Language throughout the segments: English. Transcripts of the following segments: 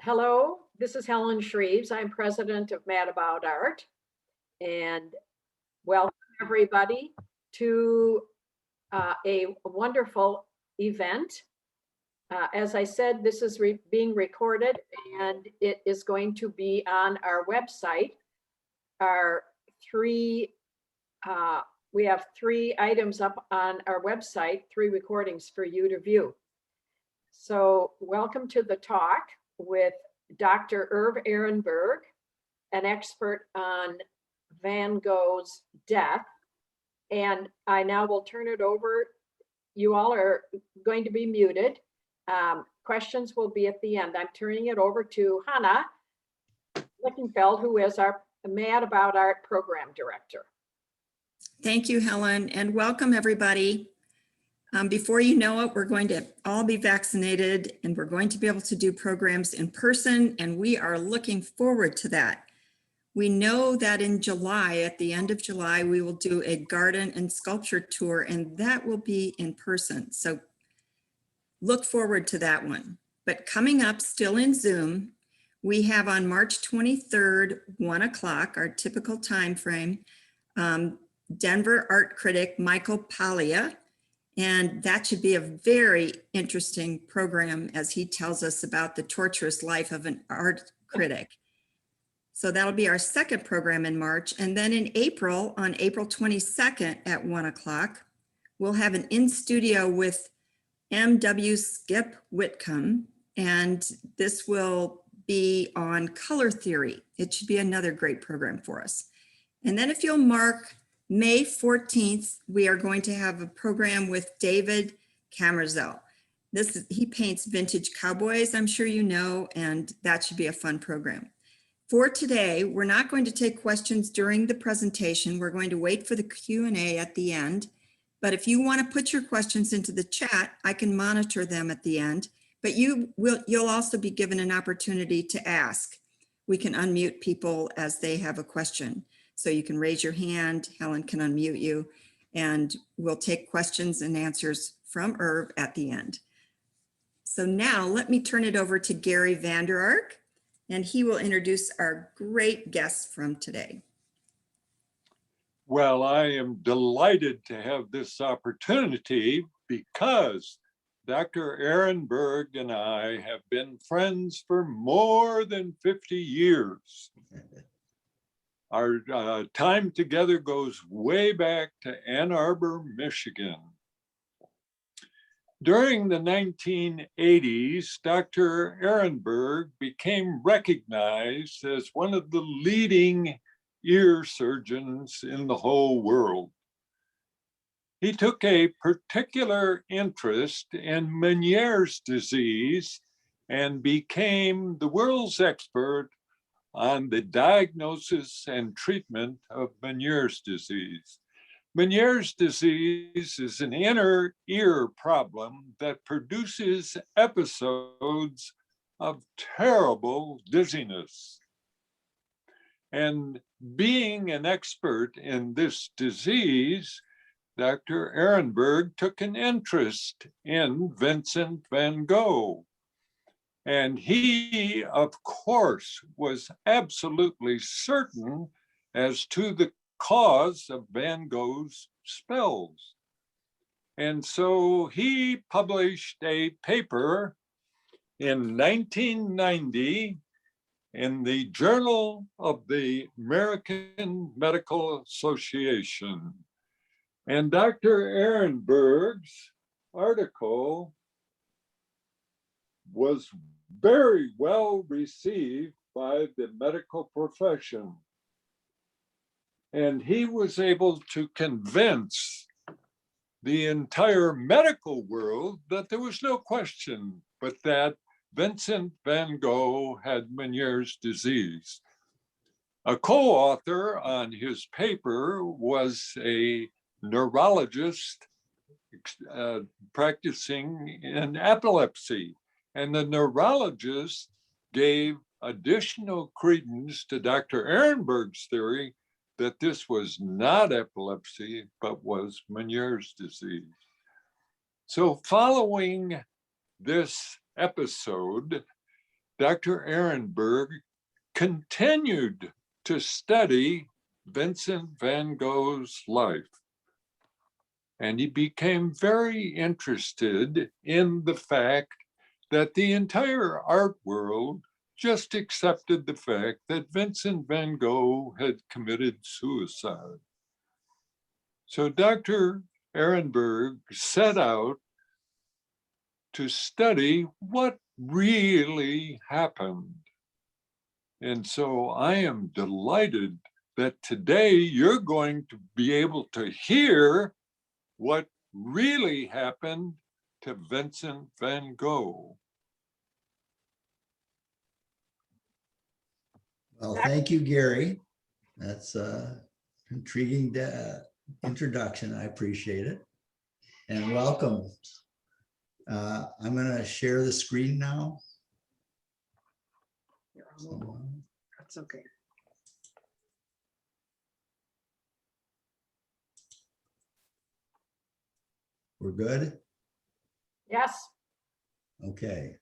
Hello, this is Helen Shreves. I'm president of Mad About Art, and welcome everybody to a wonderful event. As I said, this is being recorded and it is going to be on our website. Our three, we have 3 items up on our website, 3 recordings for you to view. So welcome to the talk with Dr. Irv Ehrenberg, an expert on Van Gogh's death. And I now will turn it over. You all are going to be muted. Questions will be at the end. I'm turning it over to Hannah Lickenfeld, who is our Mad About Art program director. Thank you, Helen, and welcome everybody. Before you know it, we're going to all be vaccinated and we're going to be able to do programs in person, and we are looking forward to that. We know that in July, at the end of July, we will do a garden and sculpture tour, and that will be in person. So look forward to that one. But coming up, still in Zoom, we have on March 23rd, 1 o'clock, our typical time frame, Denver art critic Michael Paglia. And that should be a very interesting program as he tells us about the torturous life of an art critic. So that'll be our second program in March. And then in April, on April 22nd at 1 o'clock, we'll have an in-studio with M.W. Skip Whitcomb. And this will be on color theory. It should be another great program for us. And then if you'll mark May 14th, we are going to have a program with David Camerzel. He paints vintage cowboys, I'm sure you know, and that should be a fun program. For today, we're not going to take questions during the presentation. We're going to wait for the Q&A at the end. But if you want to put your questions into the chat, I can monitor them at the end. But you'll also be given an opportunity to ask. We can unmute people as they have a question. So you can raise your hand, Helen can unmute you, and we'll take questions and answers from Irv at the end. So now let me turn it over to Gary Vander Ark, and he will introduce our great guests from today. Well, I am delighted to have this opportunity because Dr. Ehrenberg and I have been friends for more than 50 years. Our time together goes way back to Ann Arbor, Michigan. During the 1980s, Dr. Ehrenberg became recognized as one of the leading ear surgeons in the whole world. He took a particular interest in Meniere's disease and became the world's expert on the diagnosis and treatment of Meniere's disease. Meniere's disease is an inner ear problem that produces episodes of terrible dizziness. And being an expert in this disease, Dr. Ehrenberg took an interest in Vincent van Gogh. And he, of course, was absolutely certain as to the cause of Van Gogh's spells. And so he published a paper in 1990 in the Journal of the American Medical Association. And Dr. Ehrenberg's article was very well received by the medical profession. And he was able to convince the entire medical world that there was no question but that Vincent van Gogh had Meniere's disease. A co-author on his paper was a neurologist practicing in epilepsy. And the neurologist gave additional credence to Dr. Ehrenberg's theory that this was not epilepsy, but was Meniere's disease. So following this episode, Dr. Ehrenberg continued to study Vincent van Gogh's life. And he became very interested in the fact that the entire art world just accepted the fact that Vincent van Gogh had committed suicide. So Dr. Ehrenberg set out to study what really happened. And so I am delighted that today you're going to be able to hear what really happened to Vincent van Gogh. Well, thank you, Gary. That's an intriguing introduction. I appreciate it. And welcome. I'm going to share the screen now. That's okay. We're good? Yes. Okay.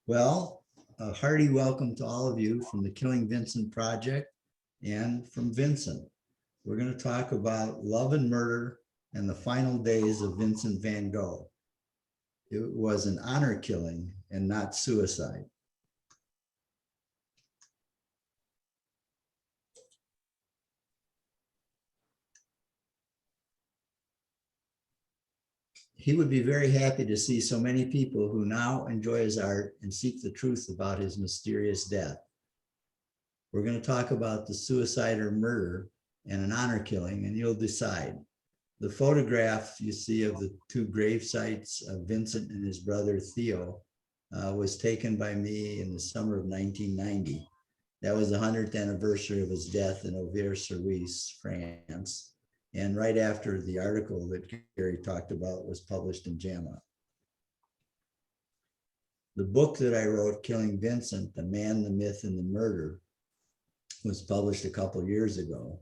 Well, a hearty welcome to all of you from the Killing Vincent Project and from Vincent. We're going to talk about love and murder and the final days of Vincent van Gogh. It was an honor killing and not suicide. He would be very happy to see so many people who now enjoy his art and seek the truth about his mysterious death. We're going to talk about the suicide or murder and an honor killing, and you'll decide. The photograph you see of the two grave sites of Vincent and his brother Theo was taken by me in the summer of 1990. That was the 100th anniversary of his death in Auvers-sur-Oise, France. And right after the article that Gary talked about was published in JAMA. The book that I wrote, Killing Vincent, The Man, the Myth, and the Murder, was published a couple of years ago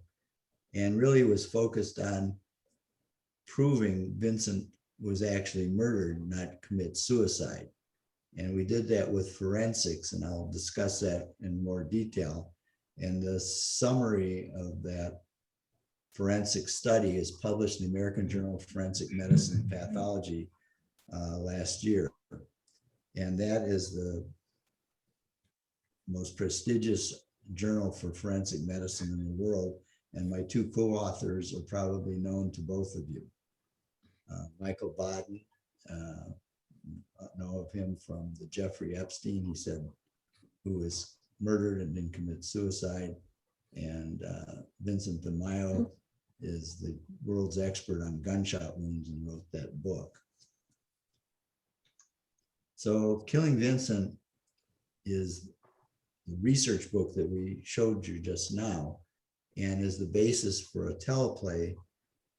and really was focused on proving Vincent was actually murdered, not commit suicide. And we did that with forensics, and I'll discuss that in more detail. And the summary of that forensic study is published in the American Journal of Forensic Medicine and Pathology last year. And that is the most prestigious journal for forensic medicine in the world. And my two co-authors are probably known to both of you. Michael Baden, know of him from the Jeffrey Epstein, he said, who was murdered and didn't commit suicide. And Vincent de Mayo is the world's expert on gunshot wounds and wrote that book. So Killing Vincent is the research book that we showed you just now and is the basis for a teleplay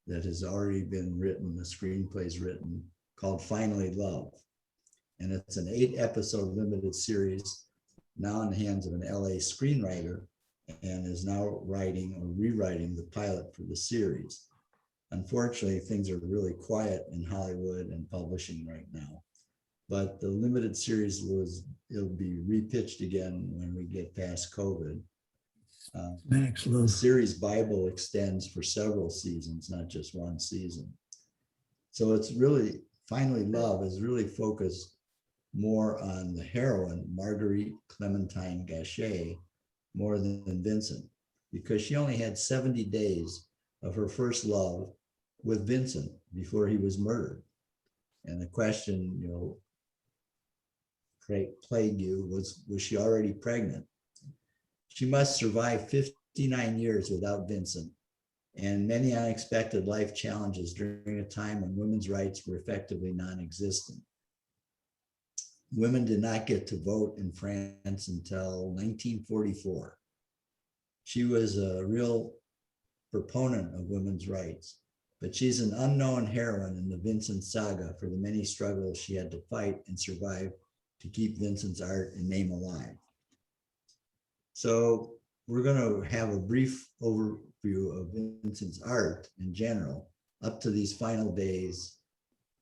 that has already been written, the screenplay's written, called Finally Love. And it's an 8-episode limited series now in the hands of an LA screenwriter and is now writing or rewriting the pilot for the series. Unfortunately, things are really quiet in Hollywood and publishing right now. But the limited series it'll be repitched again when we get past COVID. The series Bible extends for several seasons, not just one season. So it's really, Finally Love is really focused more on the heroine, Marguerite Clementine Gachet, more than Vincent, because she only had 70 days of her first love with Vincent before he was murdered. And the question, plague you, was she already pregnant? She must survive 59 years without Vincent and many unexpected life challenges during a time when women's rights were effectively non-existent. Women did not get to vote in France until 1944. She was a real proponent of women's rights, but she's an unknown heroine in the Vincent saga for the many struggles she had to fight and survive to keep Vincent's art and name alive. So we're going to have a brief overview of Vincent's art in general up to these final days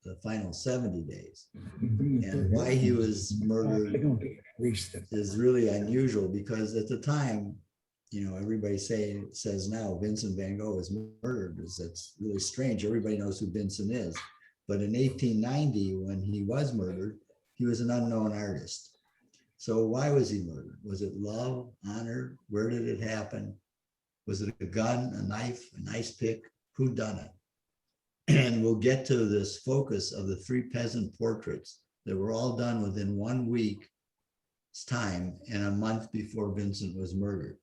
the final 70 days. And why he was murdered is really unusual because at the time, you know, everybody says now Vincent van Gogh was murdered. That's really strange. Everybody knows who Vincent is. But in 1890, when he was murdered, he was an unknown artist. So why was he murdered? Was it love, honor? Where did it happen? Was it a gun, a knife, an ice pick? Who done it? And we'll get to this focus of the 3 peasant portraits that were all done within 1 week's time and a month before Vincent was murdered.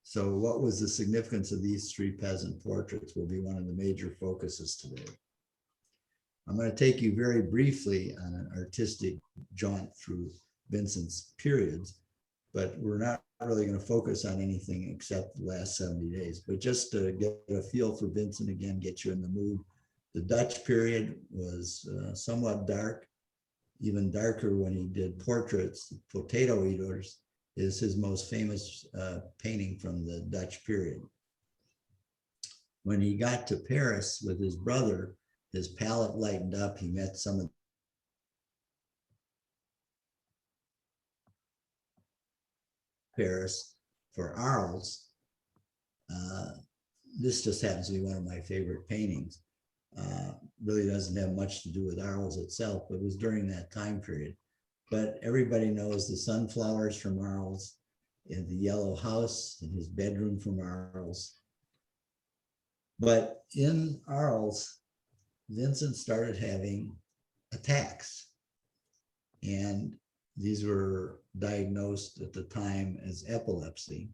So what was the significance of these 3 peasant portraits will be one of the major focuses today. I'm going to take you very briefly on an artistic jaunt through Vincent's periods, but we're not really going to focus on anything except the last 70 days. But just to get a feel for Vincent again, get you in the mood. The Dutch period was somewhat dark, even darker when he did portraits. Potato Eaters is his most famous painting from the Dutch period. When he got to Paris with his brother, his palette lightened up. He met some of Paris for Arles. This just happens to be one of my favorite paintings. Really doesn't have much to do with Arles itself, but it was during that time period. But everybody knows the sunflowers from Arles and the yellow house in his bedroom from Arles. But in Arles, Vincent started having attacks. And these were diagnosed at the time as epilepsy.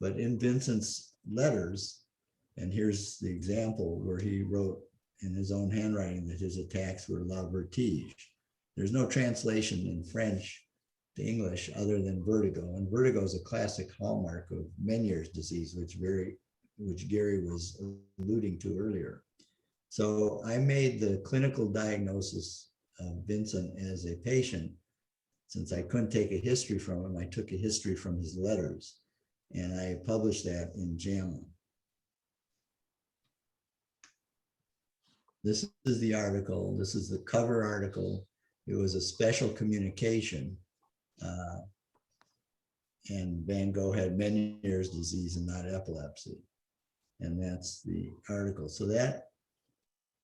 But in Vincent's letters, and here's the example where he wrote in his own handwriting that his attacks were la vertige. There's no translation in French to English other than vertigo. And vertigo is a classic hallmark of Meniere's disease, which Gary was alluding to earlier. So I made the clinical diagnosis of Vincent as a patient. Since I couldn't take a history from him, I took a history from his letters, and I published that in JAMA. This is the article. This is the cover article. It was a special communication. And Van Gogh had Meniere's disease and not epilepsy. And that's the article. So that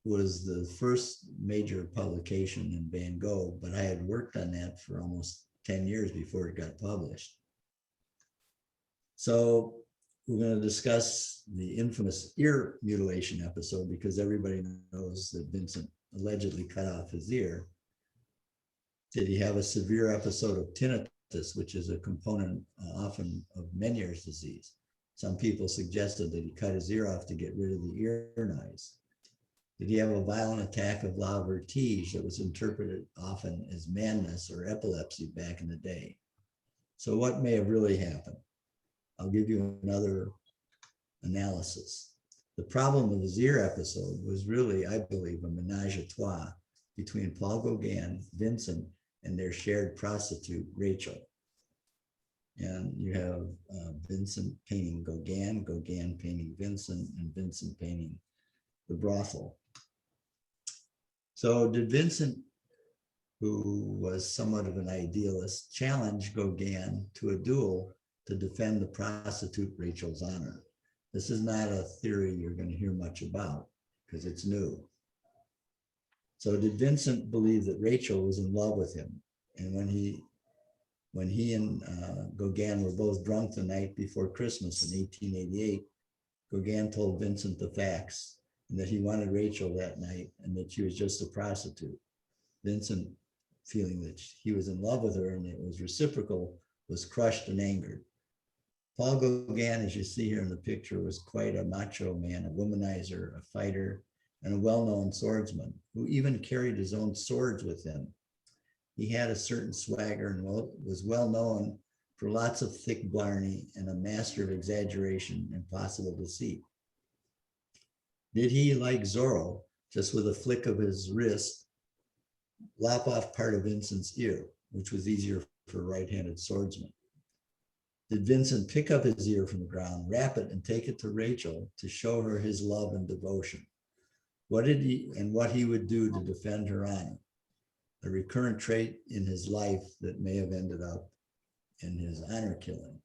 was the first major publication in Van Gogh, but I had worked on that for almost 10 years before it got published. So we're going to discuss the infamous ear mutilation episode because everybody knows that Vincent allegedly cut off his ear. Did he have a severe episode of tinnitus, which is a component often of Meniere's disease? Some people suggested that he cut his ear off to get rid of the ear noise. Did he have a violent attack of la vertige that was interpreted often as madness or epilepsy back in the day? So what may have really happened? I'll give you another analysis. The problem of his ear episode was really, I believe, a menage a trois between Paul Gauguin, Vincent, and their shared prostitute, Rachel. And you have Vincent painting Gauguin, Gauguin painting Vincent, and Vincent painting the brothel. So did Vincent, who was somewhat of an idealist, challenge Gauguin to a duel to defend the prostitute Rachel's honor? This is not a theory you're going to hear much about because it's new. So did Vincent believe that Rachel was in love with him? And when he and Gauguin were both drunk the night before Christmas in 1888, Gauguin told Vincent the facts and that he wanted Rachel that night and that she was just a prostitute. Vincent, feeling that he was in love with her and it was reciprocal, was crushed and angered. Paul Gauguin, as you see here in the picture, was quite a macho man, a womanizer, a fighter, and a well-known swordsman who even carried his own swords with him. He had a certain swagger and was well known for lots of thick blarney and a master of exaggeration and possible deceit. Did he, like Zorro, just with a flick of his wrist, lop off part of Vincent's ear, which was easier for a right-handed swordsman? Did Vincent pick up his ear from the ground, wrap it, and take it to Rachel to show her his love and devotion? what he would do to defend her honor, a recurrent trait in his life that may have ended up in his honor killing.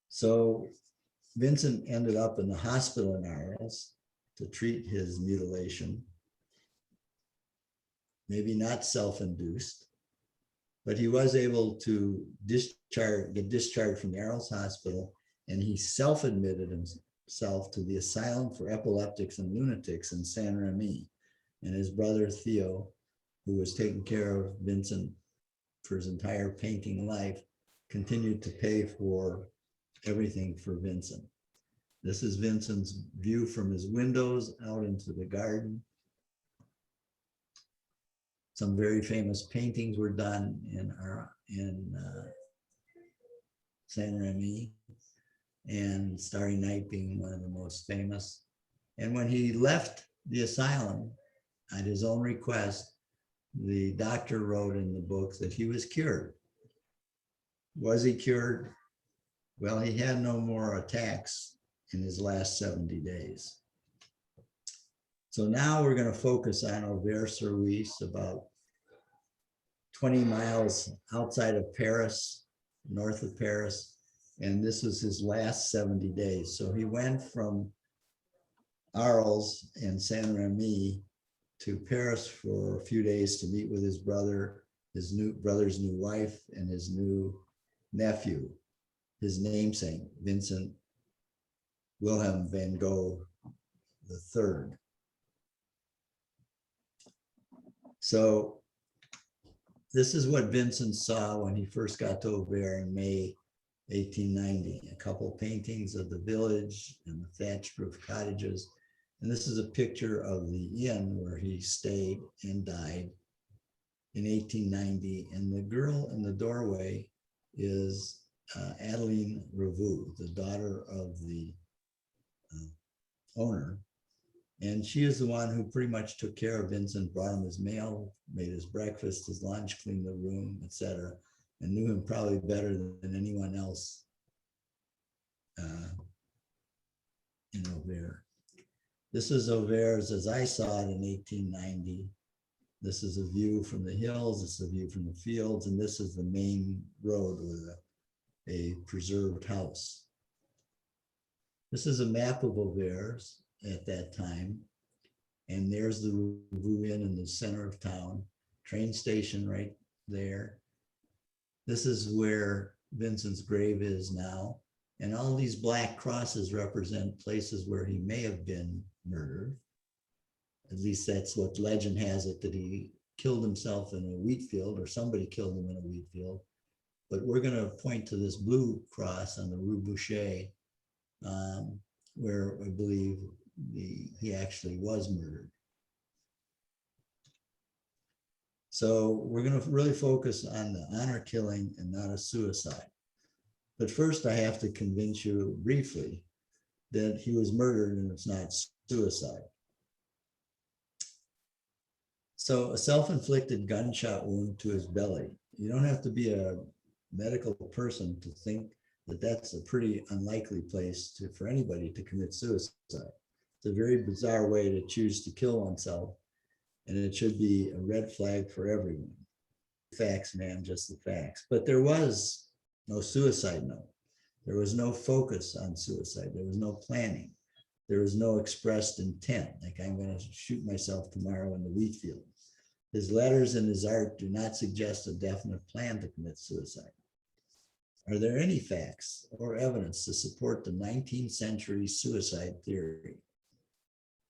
So Vincent ended up in the hospital in Arles to treat his mutilation. Maybe not self-induced, but he was able to get discharged from the Arles Hospital, and he self-admitted himself to the Asylum for Epileptics and Lunatics in San Remi. And his brother Theo, who was taking care of Vincent for his entire painting life, continued to pay for everything for Vincent. This is Vincent's view from his windows out into the garden. Some very famous paintings were done in San Remi, and Starry Night being one of the most famous. And when he left the asylum, at his own request, the doctor wrote in the book that he was cured. Was he cured? Well, he had no more attacks in his last 70 days. So now we're going to focus on Auvers-sur-Oise, about 20 miles outside of Paris, north of Paris. And this was his last 70 days. So he went from Arles and Saint Remy to Paris for a few days to meet with his brother, his brother's new wife, and his new nephew, his namesake, Vincent Wilhelm van Gogh III. So this is what Vincent saw when he first got to Auvers in May 1890, a couple paintings of the village and the thatched roof cottages. And this is a picture of the inn where he stayed and died in 1890. And the girl in the doorway is Adeline Ravoux, the daughter of the owner. And she is the one who pretty much took care of Vincent, brought him his mail, made his breakfast, his lunch, cleaned the room, etc., and knew him probably better than anyone else in Auvers. This is Auvers as I saw it in 1890. This is a view from the hills, this is a view from the fields, and this is the main road with a preserved house. This is a map of Auvers at that time. And there's the Ravoux Inn in the center of town, train station right there. This is where Vincent's grave is now. And all these black crosses represent places where he may have been murdered. At least that's what legend has it, that he killed himself in a wheat field, or somebody killed him in a wheat field. But we're going to point to this blue cross on the Rue Boucher, where I believe he actually was murdered. So we're going to really focus on the honor killing and not a suicide. But first I have to convince you briefly that he was murdered and it's not suicide. So a self-inflicted gunshot wound to his belly. You don't have to be a medical person to think that that's a pretty unlikely place for anybody to commit suicide. It's a very bizarre way to choose to kill oneself, and it should be a red flag for everyone. Facts, man, just the facts. But there was no suicide note. There was no focus on suicide. There was no planning. There was no expressed intent, like I'm going to shoot myself tomorrow in the wheat field. His letters and his art do not suggest a definite plan to commit suicide. Are there any facts or evidence to support the 19th century suicide theory?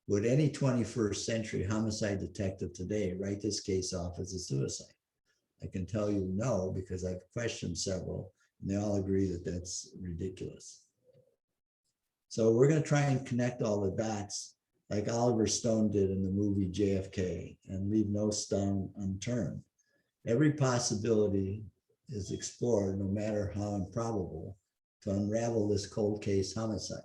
Would any 21st century homicide detective today write this case off as a suicide? I can tell you no, because I've questioned several, and they all agree that that's ridiculous. So we're going to try and connect all the dots like Oliver Stone did in the movie JFK and leave no stone unturned. Every possibility is explored, no matter how improbable, to unravel this cold case homicide.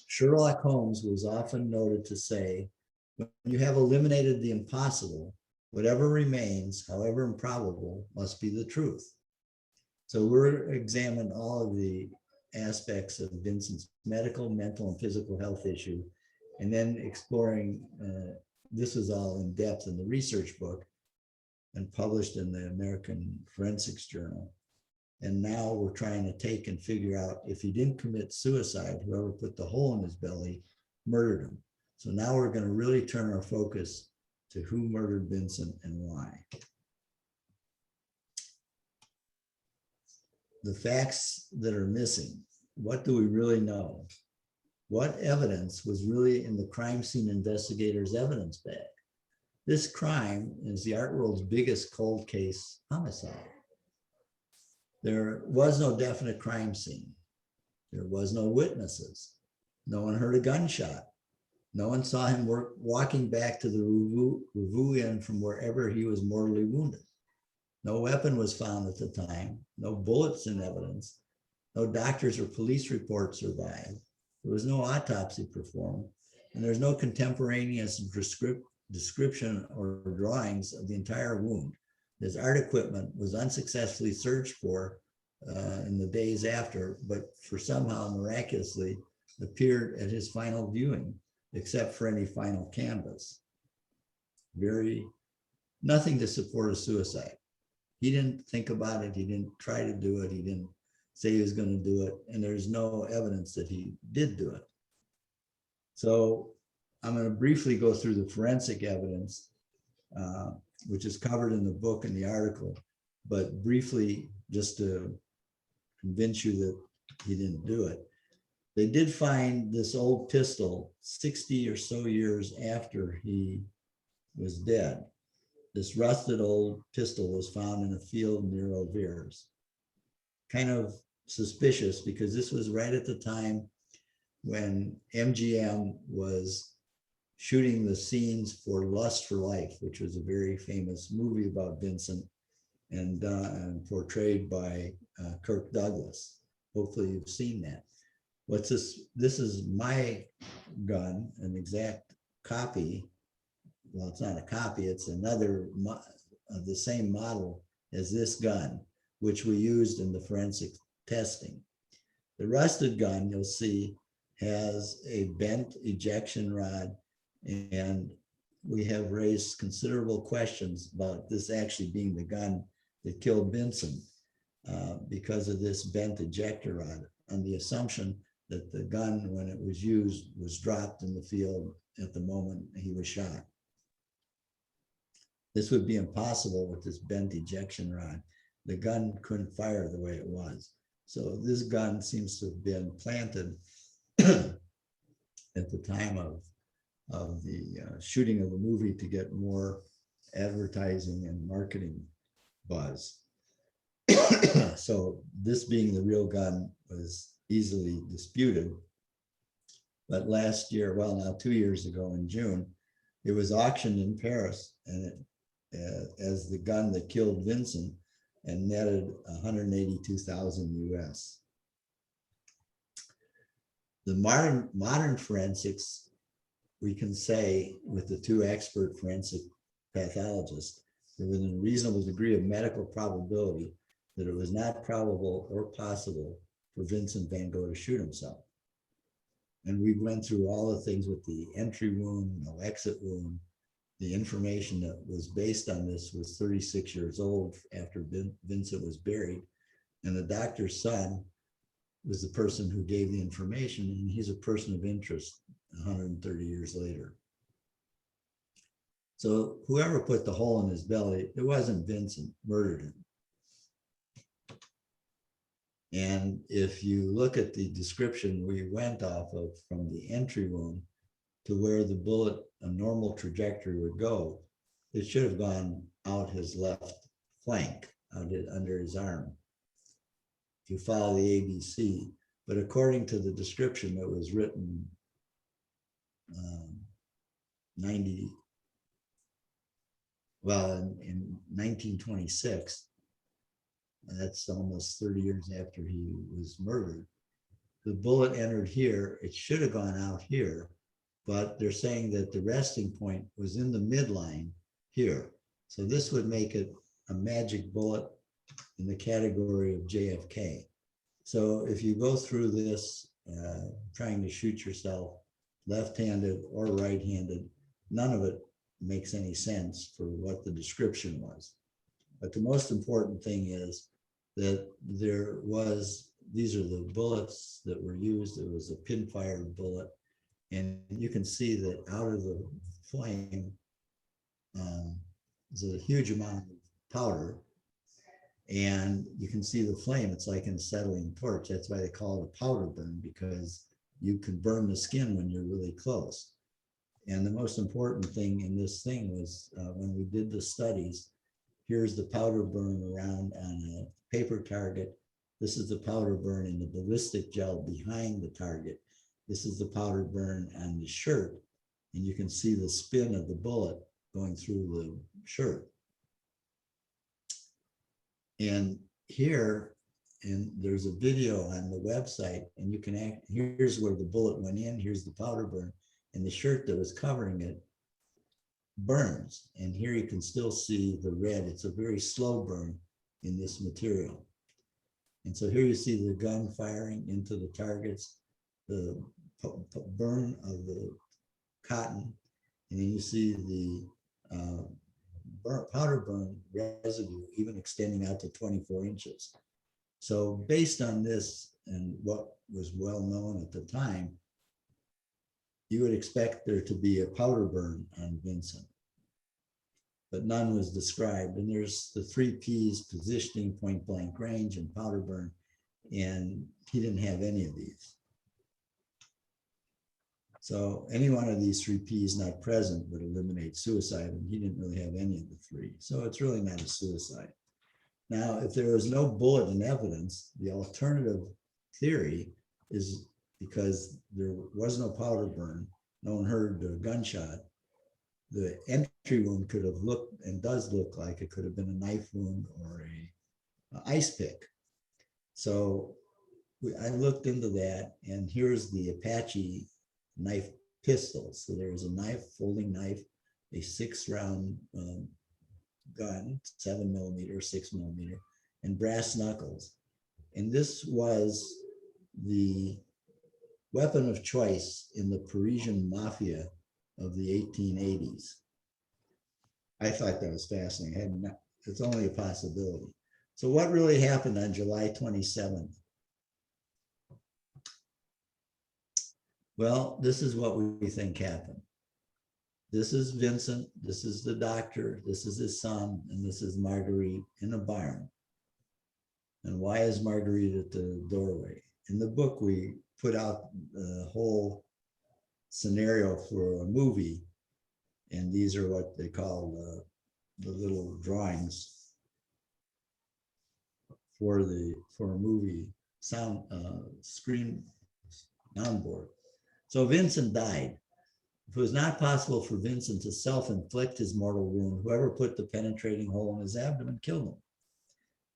Sherlock Holmes was often noted to say, when you have eliminated the impossible, whatever remains, however improbable, must be the truth. So we're examining all of the aspects of Vincent's medical, mental, and physical health issue, and then exploring, this was all in depth in the research book and published in the American Forensics Journal. And now we're trying to take and figure out if he didn't commit suicide, whoever put the hole in his belly murdered him. So now we're going to really turn our focus to who murdered Vincent and why. The facts that are missing. What do we really know? What evidence was really in the crime scene investigators' evidence bag? This crime is the art world's biggest cold case homicide. There was no definite crime scene. There was no witnesses. No one heard a gunshot. No one saw him walking back to the Revue Inn from wherever he was mortally wounded. No weapon was found at the time. No bullets in evidence. No doctors or police reports survived. There was no autopsy performed. And there's no contemporaneous description or drawings of the entire wound. His art equipment was unsuccessfully searched for in the days after, but for somehow miraculously appeared at his final viewing, except for any final canvas. Nothing to support a suicide. He didn't think about it. He didn't try to do it. He didn't say he was going to do it. And there's no evidence that he did do it. So I'm going to briefly go through the forensic evidence, which is covered in the book and the article, but briefly, just to convince you that he didn't do it. They did find this old pistol 60 or so years after he was dead. This rusted old pistol was found in a field near Oviers. Kind of suspicious because this was right at the time when MGM was shooting the scenes for Lust for Life, which was a very famous movie about Vincent and portrayed by Kirk Douglas. Hopefully you've seen that. What's this? This is my gun, an exact copy. Well, it's not a copy, it's another of the same model as this gun, which we used in the forensic testing. The rusted gun, you'll see, has a bent ejection rod, and we have raised considerable questions about this actually being the gun that killed Vincent because of this bent ejector rod, on the assumption that the gun, when it was used, was dropped in the field at the moment he was shot. This would be impossible with this bent ejection rod. The gun couldn't fire the way it was. So this gun seems to have been planted at the time of the shooting of the movie to get more advertising and marketing buzz. So this being the real gun was easily disputed. But last year, well, now 2 years ago in June, it was auctioned in Paris, and it as the gun that killed Vincent, and netted 182,000 US. The modern forensics, we can say with the two expert forensic pathologists, that within a reasonable degree of medical probability that it was not probable or possible for Vincent van Gogh to shoot himself. And we went through all the things with the entry wound, no exit wound. The information that was based on this was 36 years old after Vincent was buried. And the doctor's son was the person who gave the information, and he's a person of interest 130 years later. So whoever put the hole in his belly, it wasn't Vincent, murdered him. And if you look at the description we went off of from the entry wound to where the bullet, a normal trajectory would go, it should have gone out his left flank, out under his arm, if you follow the ABC. But according to the description that was written in 1926, that's almost 30 years after he was murdered, the bullet entered here. It should have gone out here, but they're saying that the resting point was in the midline here. So this would make it a magic bullet in the category of JFK. So if you go through this, trying to shoot yourself left-handed or right-handed, none of it makes any sense for what the description was. But the most important thing is that these are the bullets that were used. It was a pin-fired bullet. And you can see that out of the flame, there's a huge amount of powder. And you can see the flame, it's like an acetylene torch. That's why they call it a powder burn, because you can burn the skin when you're really close. And the most important thing in this thing was when we did the studies, here's the powder burn around on a paper target. This is the powder burn in the ballistic gel behind the target. This is the powder burn on the shirt. And you can see the spin of the bullet going through the shirt. And here, and there's a video on the website, and you can here's where the bullet went in, here's the powder burn, and the shirt that was covering it burns. And here you can still see the red. It's a very slow burn in this material. And so here you see the gun firing into the targets, the burn of the cotton, and then you see the powder burn residue even extending out to 24 inches. So based on this and what was well known at the time, you would expect there to be a powder burn on Vincent, but none was described. And there's the 3 Ps: positioning, point blank range, and powder burn. And he didn't have any of these. So any one of these 3 Ps not present would eliminate suicide, and he didn't really have any of the 3. So it's really not a suicide. Now, if there was no bullet in evidence, the alternative theory is because there was no powder burn, no one heard a gunshot, the entry wound could have looked, and does look like it could have been a knife wound or a ice pick. So I looked into that, and here's the Apache knife pistol. So there's a knife, folding knife, a 6-round gun, 7mm, 6mm, and brass knuckles. And this was the weapon of choice in the Parisian mafia of the 1880s. I thought that was fascinating. It's only a possibility. So what really happened on July 27th? Well, this is what we think happened. This is Vincent, this is the doctor, this is his son, and this is Marguerite in a barn. And why is Marguerite at the doorway? In the book, we put out the whole scenario for a movie, and these are what they call the little drawings for a movie sound screen soundboard. So Vincent died. If it was not possible for Vincent to self-inflict his mortal wound, whoever put the penetrating hole in his abdomen killed him.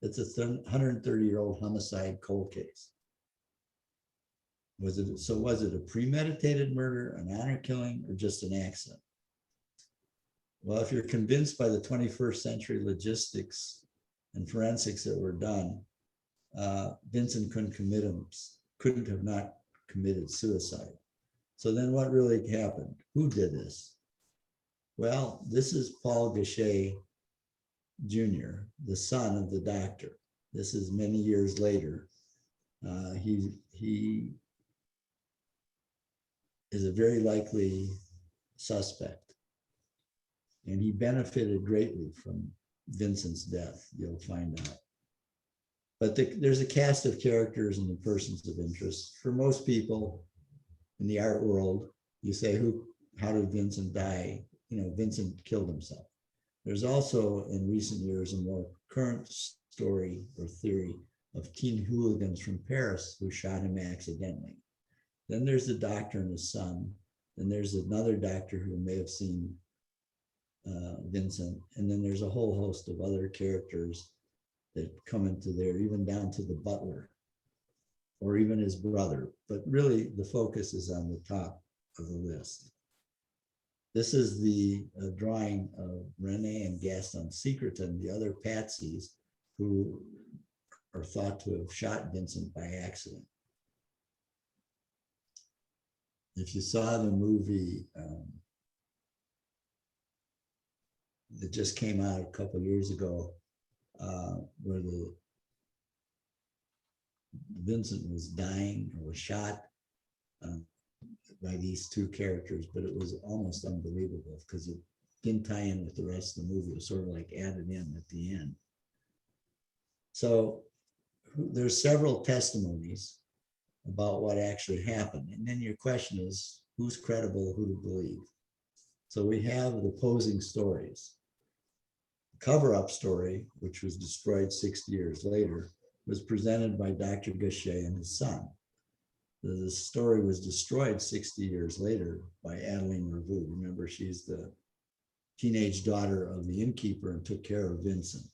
It's a 130-year-old homicide cold case. Was it a premeditated murder, an honor killing, or just an accident? Well, if you're convinced by the 21st century logistics and forensics that were done, Vincent couldn't have not committed suicide. So then what really happened? Who did this? Well, this is Paul Gachet Jr., the son of the doctor. This is many years later. He is a very likely suspect. And he benefited greatly from Vincent's death, you'll find out. But there's a cast of characters and the persons of interest. For most people in the art world, you say, how did Vincent die? You know, Vincent killed himself. There's also in recent years a more current story or theory of teen hooligans from Paris who shot him accidentally. Then there's the doctor and his son. Then there's another doctor who may have seen Vincent. And then there's a whole host of other characters that come into there, even down to the butler or even his brother. But really the focus is on the top of the list. This is the drawing of Rene and Gaston Secretan, the other patsies who are thought to have shot Vincent by accident. If you saw the movie that just came out a couple of years ago, where Vincent was dying or was shot by these two characters, but it was almost unbelievable because it didn't tie in with the rest of the movie. It was sort of like added in at the end. So there's several testimonies about what actually happened. And then your question is, who's credible, who to believe? So we have the opposing stories. The cover-up story, which was destroyed 60 years later, was presented by Dr. Gachet and his son. The story was destroyed 60 years later by Adeline Revue. Remember, she's the teenage daughter of the innkeeper and took care of Vincent.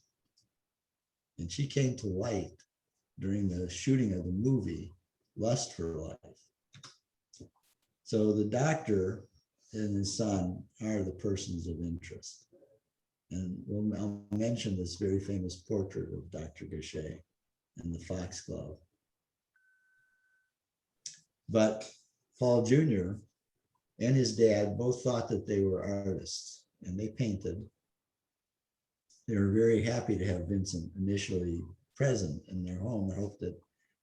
And she came to light during the shooting of the movie, Lust for Life. So the doctor and his son are the persons of interest. And I'll mention this very famous portrait of Dr. Gachet and the foxglove. But Paul Jr. and his dad both thought that they were artists, and they painted. They were very happy to have Vincent initially present in their home. I hoped that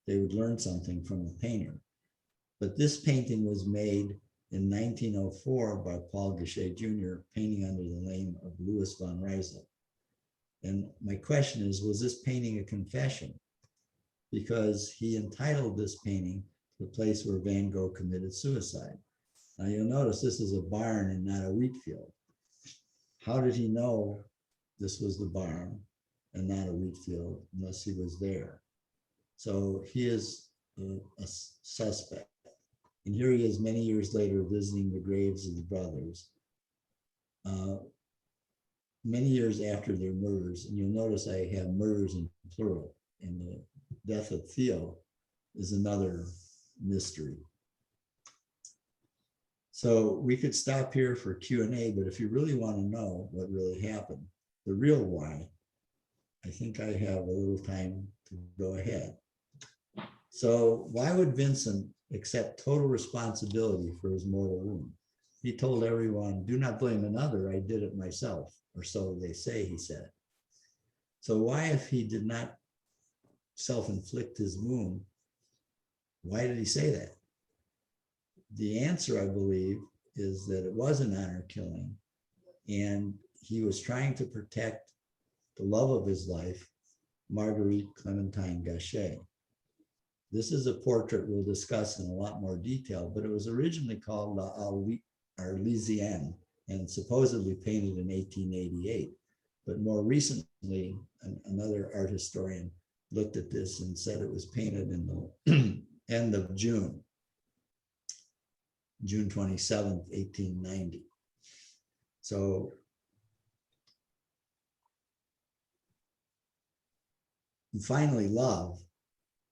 they would learn something from the painter. But this painting was made in 1904 by Paul Gachet Jr., painting under the name of Louis von Riesel. And my question is, was this painting a confession? Because he entitled this painting The Place Where Van Gogh Committed Suicide. Now you'll notice this is a barn and not a wheat field. How did he know this was the barn and not a wheat field unless he was there? So he is a suspect. And here he is many years later visiting the graves of the brothers, many years after their murders. And you'll notice I have murders in plural, and the death of Theo is another mystery. So we could stop here for Q&A, but if you really want to know what really happened, the real why, I think I have a little time to go ahead. So why would Vincent accept total responsibility for his mortal wound? He told everyone, do not blame another, I did it myself, or so they say, he said. So why, if he did not self-inflict his wound, why did he say that? The answer, I believe, is that it was an honor killing, and he was trying to protect the love of his life, Marguerite Clementine Gachet. This is a portrait we'll discuss in a lot more detail, but it was originally called La Arlésienne and supposedly painted in 1888. But more recently, another art historian looked at this and said it was painted in the end of June 27th, 1890. So and finally, love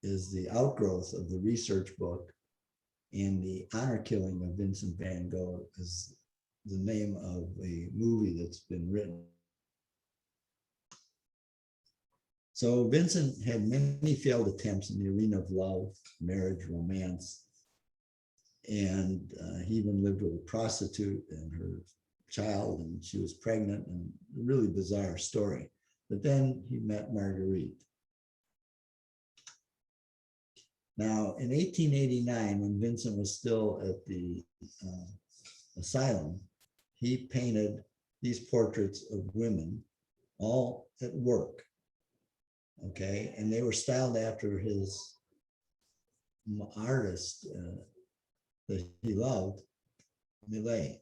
is the outgrowth of the research book, and the honor killing of Vincent van Gogh is the name of a movie that's been written. So Vincent had many failed attempts in the arena of love, marriage, romance, and he even lived with a prostitute and her child, and she was pregnant, and a really bizarre story. But then he met Marguerite. Now, in 1889, when Vincent was still at the asylum, he painted these portraits of women, all at work, okay? And they were styled after his artist that he loved, Millet.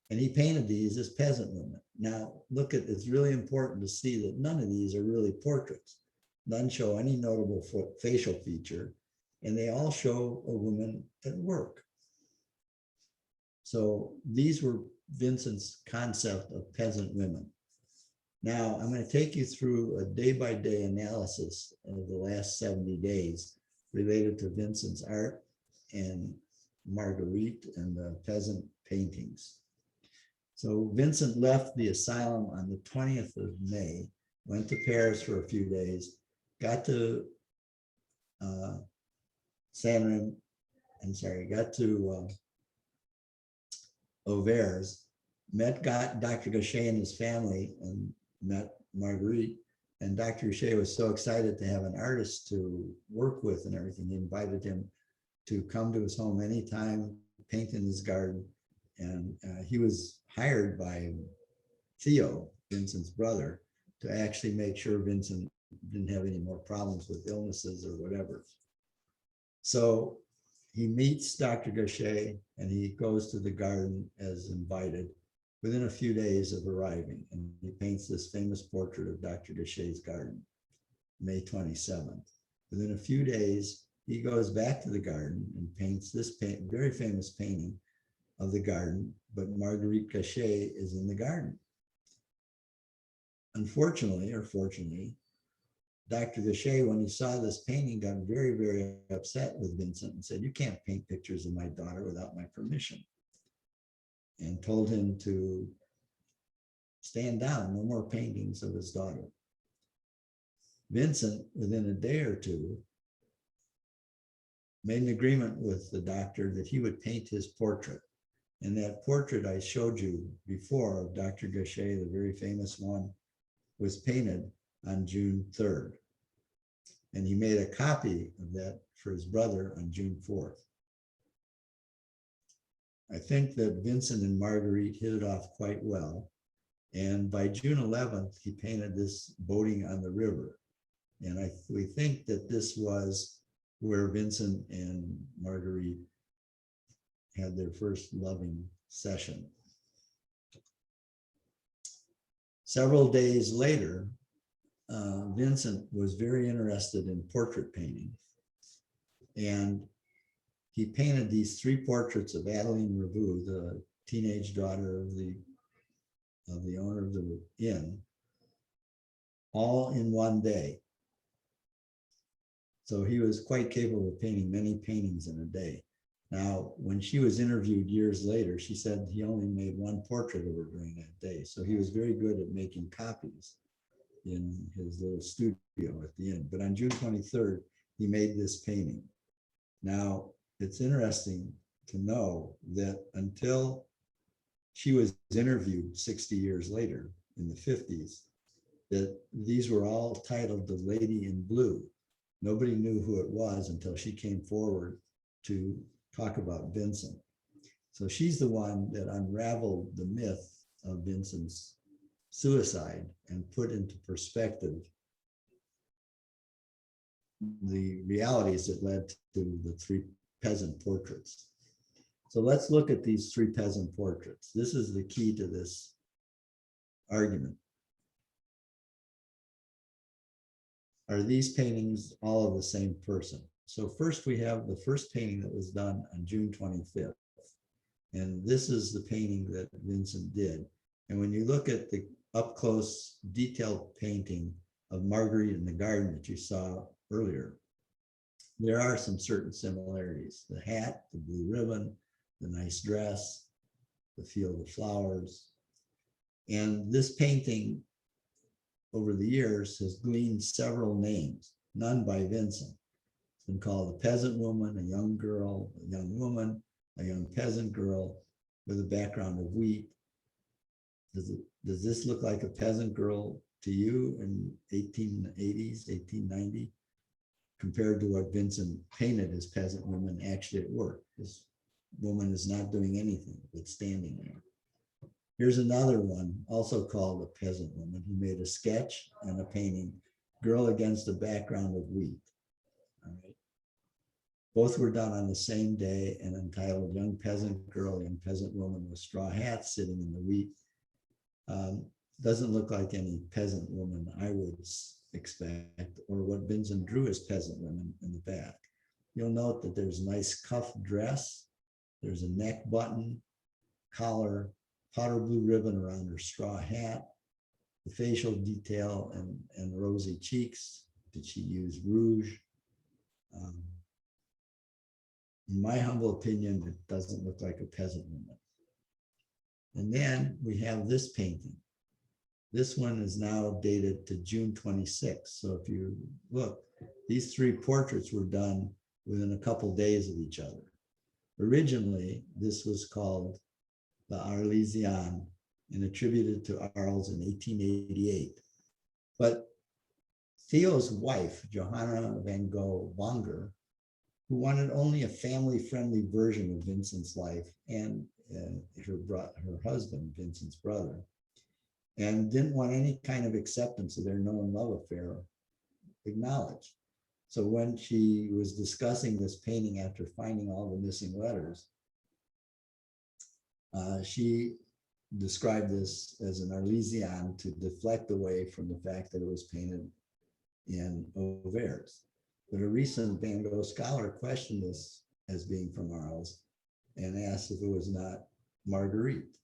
And he painted these as peasant women. Now, look at, it's really important to see that none of these are really portraits. None show any notable facial feature, and they all show a woman at work. So these were Vincent's concept of peasant women. Now, I'm going to take you through a day-by-day analysis of the last 70 days related to Vincent's art and Marguerite and the peasant paintings. So Vincent left the asylum on the 20th of May, went to Paris for a few days, got to got to Auvers, met Dr. Gaucher and his family, and met Marguerite. And Dr. Gaucher was so excited to have an artist to work with and everything. He invited him to come to his home anytime, paint in his garden. And he was hired by Theo, Vincent's brother, to actually make sure Vincent didn't have any more problems with illnesses or whatever. So he meets Dr. Gaucher and he goes to the garden as invited within a few days of arriving. And he paints this famous portrait of Dr. Gaucher's garden, May 27th. Within a few days, he goes back to the garden and paints this very famous painting of the garden, but Marguerite Gaucher is in the garden. Unfortunately, or fortunately, Dr. Gaucher, when he saw this painting, got very, very upset with Vincent and said, "You can't paint pictures of my daughter without my permission," and told him to stand down, no more paintings of his daughter. Vincent, within a day or two, made an agreement with the doctor that he would paint his portrait. And that portrait I showed you before of Dr. Gaucher, the very famous one, was painted on June 3rd. And he made a copy of that for his brother on June 4th. I think that Vincent and Marguerite hit it off quite well. And by June 11th, he painted this boating on the river. And we think that this was where Vincent and Marguerite had their first loving session. Several days later, Vincent was very interested in portrait painting. And he painted these 3 portraits of Adeline Revue, the teenage daughter of the owner of the inn, all in one day. So he was quite capable of painting many paintings in a day. Now, when she was interviewed years later, she said he only made 1 portrait of her during that day. So he was very good at making copies in his little studio at the inn. But on June 23rd, he made this painting. Now, it's interesting to know that until she was interviewed 60 years later in the 50s, that these were all titled The Lady in Blue. Nobody knew who it was until she came forward to talk about Vincent. So she's the one that unraveled the myth of Vincent's suicide and put into perspective the realities that led to the 3 peasant portraits. So let's look at these 3 peasant portraits. This is the key to this argument. Are these paintings all of the same person? So first we have the first painting that was done on June 25th. And this is the painting that Vincent did. And when you look at the up close detailed painting of Marguerite in the garden that you saw earlier, there are some certain similarities. The hat, the blue ribbon, the nice dress, the field of flowers. And this painting over the years has gleaned several names, none by Vincent. It's been called a peasant woman, a young girl, a young woman, a young peasant girl with a background of wheat. Does this look like a peasant girl to you in 1880s, 1890, compared to what Vincent painted as peasant women actually at work? This woman is not doing anything but standing there. Here's another one, also called a peasant woman. He made a sketch and a painting, girl against a background of wheat. All right. Both were done on the same day and entitled Young Peasant Girl, Young Peasant Woman with Straw Hats Sitting in the Wheat. Doesn't look like any peasant woman I would expect, or what Vincent drew as peasant women in the back. You'll note that there's a nice cuff dress, there's a neck button, collar, powder blue ribbon around her straw hat, the facial detail and rosy cheeks. Did she use rouge? In my humble opinion, it doesn't look like a peasant woman. And then we have this painting. This one is now dated to June 26th. So if you look, these three portraits were done within a couple days of each other. Originally, this was called the Arlesian and attributed to Arles in 1888. But Theo's wife, Johanna vangogh, who wanted only a family-friendly version of Vincent's life, and her husband, Vincent's brother, and didn't want any kind of acceptance of their known love affair acknowledged. So when she was discussing this painting after finding all the missing letters, she described this as an Arlesian to deflect away from the fact that it was painted in Auvers. But a recent Van Gogh scholar questioned this as being from Arles and asked if it was not Marguerite.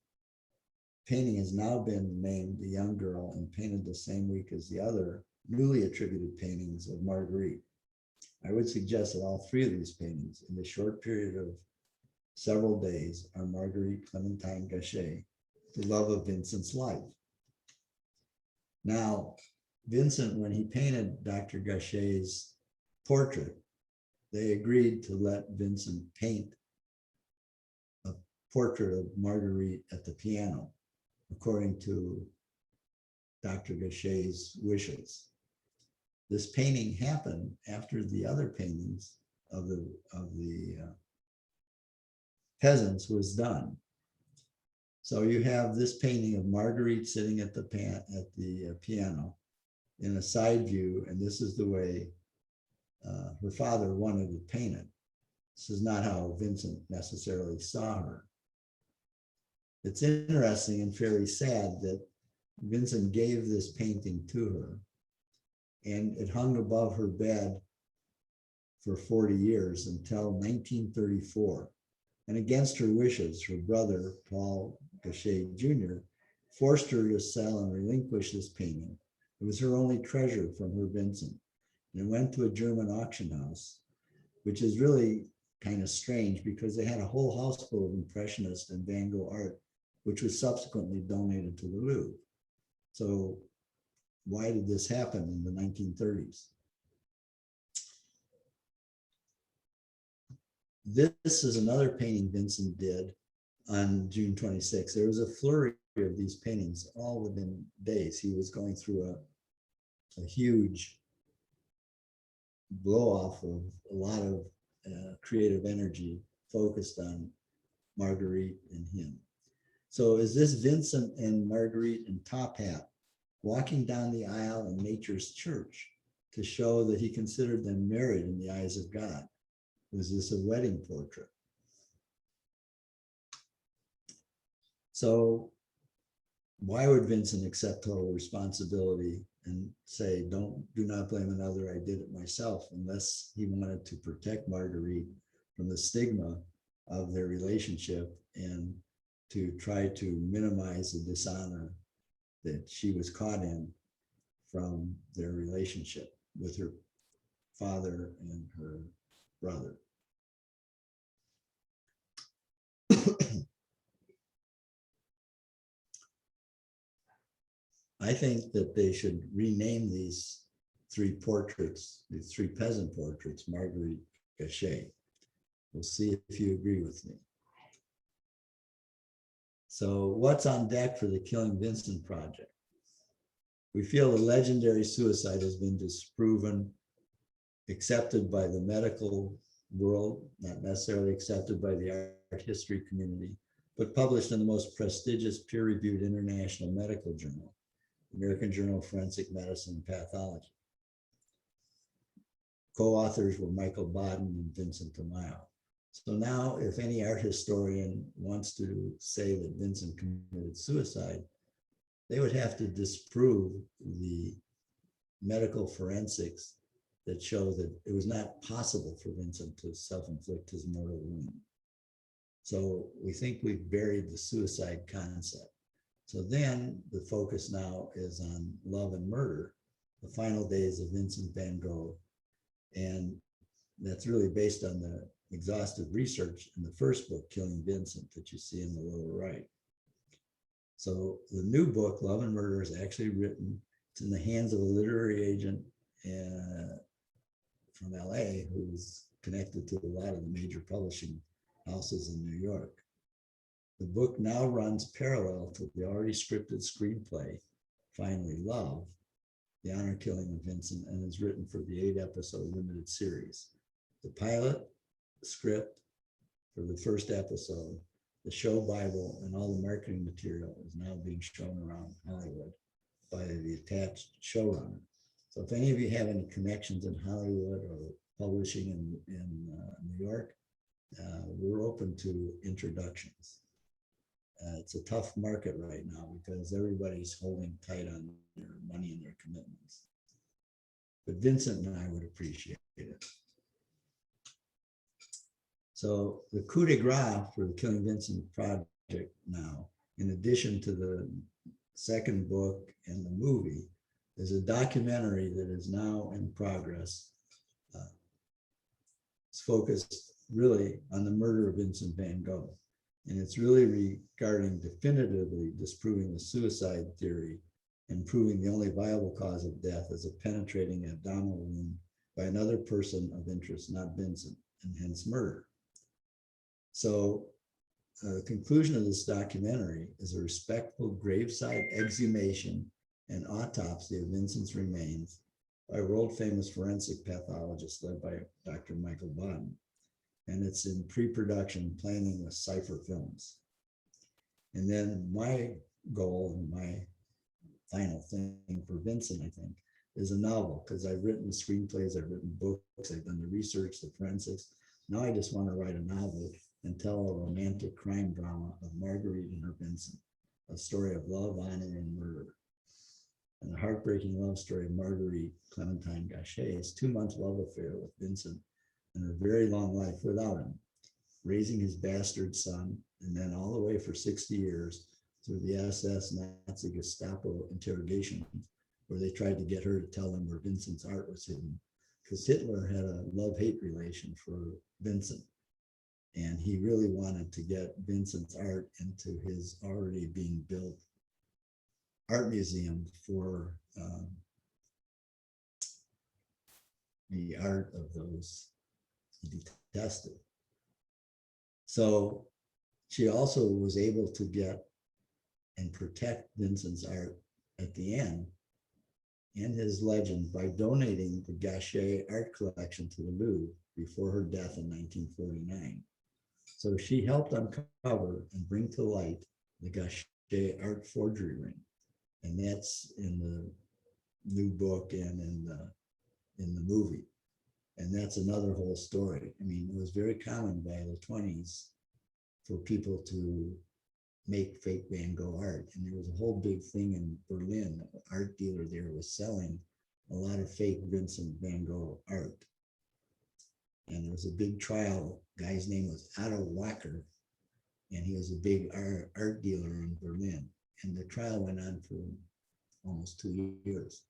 Painting has now been named the young girl and painted the same week as the other newly attributed paintings of Marguerite. I would suggest that all three of these paintings in the short period of several days are Marguerite Clementine Gachet, the love of Vincent's life. Now, Vincent, when he painted Dr. Gachet's portrait, they agreed to let Vincent paint a portrait of Marguerite at the piano, according to Dr. Gachet's wishes. This painting happened after the other paintings of the peasants was done. So you have this painting of Marguerite sitting at the piano in a side view, and this is the way her father wanted to paint it. This is not how Vincent necessarily saw her. It's interesting and fairly sad that Vincent gave this painting to her, and it hung above her bed for 40 years until 1934. And against her wishes, her brother, Paul Gachet Jr., forced her to sell and relinquish this painting. It was her only treasure from her Vincent. And it went to a German auction house, which is really kind of strange because they had a whole house full of Impressionist and Van Gogh art, which was subsequently donated to the Louvre. So why did this happen in the 1930s? This is another painting Vincent did on June 26th. There was a flurry of these paintings all within days. He was going through a huge blow off of a lot of creative energy focused on Marguerite and him. So is this Vincent and Marguerite in top hat walking down the aisle in nature's church to show that he considered them married in the eyes of God? Was this a wedding portrait? So why would Vincent accept total responsibility and say, do not blame another, I did it myself, unless he wanted to protect Marguerite from the stigma of their relationship and to try to minimize the dishonor that she was caught in from their relationship with her father and her brother. I think that they should rename these three portraits, these three peasant portraits, Marguerite Gachet. We'll see if you agree with me. So what's on deck for the Killing Vincent project? We feel the legendary suicide has been disproven, accepted by the medical world, not necessarily accepted by the art history community, but published in the most prestigious peer-reviewed international medical journal, American Journal of Forensic Medicine and Pathology. Co-authors were Michael Baden and Vincent Tamayo. So now if any art historian wants to say that Vincent committed suicide, they would have to disprove the medical forensics that show that it was not possible for Vincent to self-inflict his mortal wound. So we think we've buried the suicide concept. So then the focus now is on Love and Murder, the final days of Vincent van Gogh. And that's really based on the exhaustive research in the first book, Killing Vincent, that you see in the lower right. So the new book, Love and Murder, is actually written. It's in the hands of a literary agent from LA who's connected to a lot of the major publishing houses in New York. The book now runs parallel to the already scripted screenplay, Finally Love, The Honor Killing of Vincent, and is written for the 8-episode limited series. The pilot script for the first episode, the show Bible, and all the marketing material is now being shown around Hollywood by the attached showrunner. So if any of you have any connections in Hollywood or publishing in New York, we're open to introductions. It's a tough market right now because everybody's holding tight on their money and their commitments. But Vincent and I would appreciate it. So the coup de grace for the Killing Vincent project now, in addition to the second book and the movie, is a documentary that is now in progress. It's focused really on the murder of Vincent van Gogh. And it's really regarding definitively disproving the suicide theory and proving the only viable cause of death as a penetrating abdominal wound by another person of interest, not Vincent, and hence murder. So the conclusion of this documentary is a respectful graveside exhumation and autopsy of Vincent's remains by world famous forensic pathologist led by Dr. Michael Baden. And it's in pre-production planning with Cypher Films. And then my goal and my final thing for Vincent, I think, is a novel, because I've written screenplays, I've written books, I've done the research, the forensics. Now I just want to write a novel and tell a romantic crime drama of Marguerite and her Vincent, a story of love, honor, and murder. And the heartbreaking love story of Marguerite Clementine Gachet's 2-month love affair with Vincent and a very long life without him, raising his bastard son, and then all the way for 60 years through the SS Nazi Gestapo interrogation, where they tried to get her to tell them where Vincent's art was hidden, because Hitler had a love-hate relation for Vincent. And he really wanted to get Vincent's art into his already being built art museum for the art of those he detested. So she also was able to get and protect Vincent's art at the end and his legend by donating the Gachet art collection to the Louvre before her death in 1949. So she helped uncover and bring to light the Gachet art forgery ring. And that's in the new book and in the movie. And that's another whole story. I mean, it was very common by the 20s for people to make fake Van Gogh art. And there was a whole big thing in Berlin. An art dealer there was selling a lot of fake Vincent van Gogh art. And there was a big trial. Guy's name was Otto Wacker, and he was a big art dealer in Berlin. And the trial went on for almost 2 years.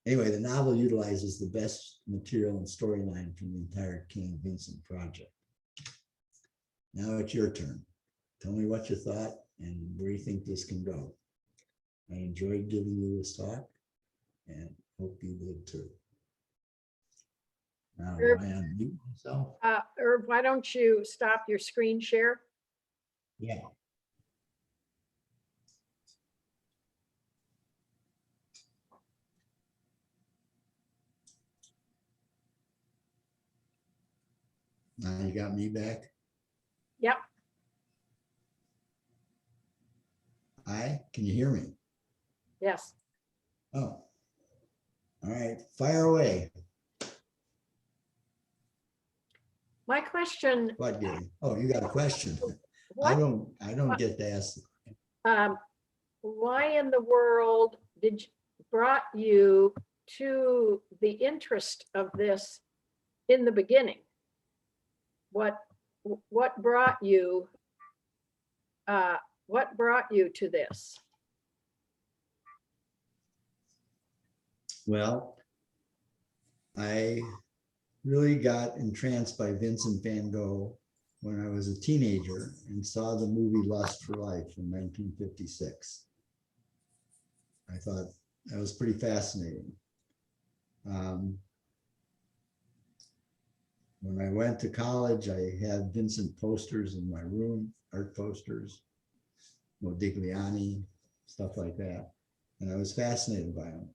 Anyway, the novel utilizes the best material and storyline from the entire King Vincent project. Now it's your turn. Tell me what you thought and where you think this can go. I enjoyed giving you this talk and hope you did too. Now, do I unmute myself? Herb, why don't you stop your screen share? Yeah. Now you got me back. Yep. Hi, can you hear me? Yes. Oh, all right, fire away. My question, What, Gary? Oh, you got a question. I what, don't get to ask. why in the world brought you to the interest of this in the beginning? What brought you to this? Well, I really got entranced by Vincent van Gogh when I was a teenager and saw the movie Lust for Life in 1956. I thought that was pretty fascinating. When I went to college, I had Vincent posters in my room, art posters, Modigliani, stuff like that. And I was fascinated by him.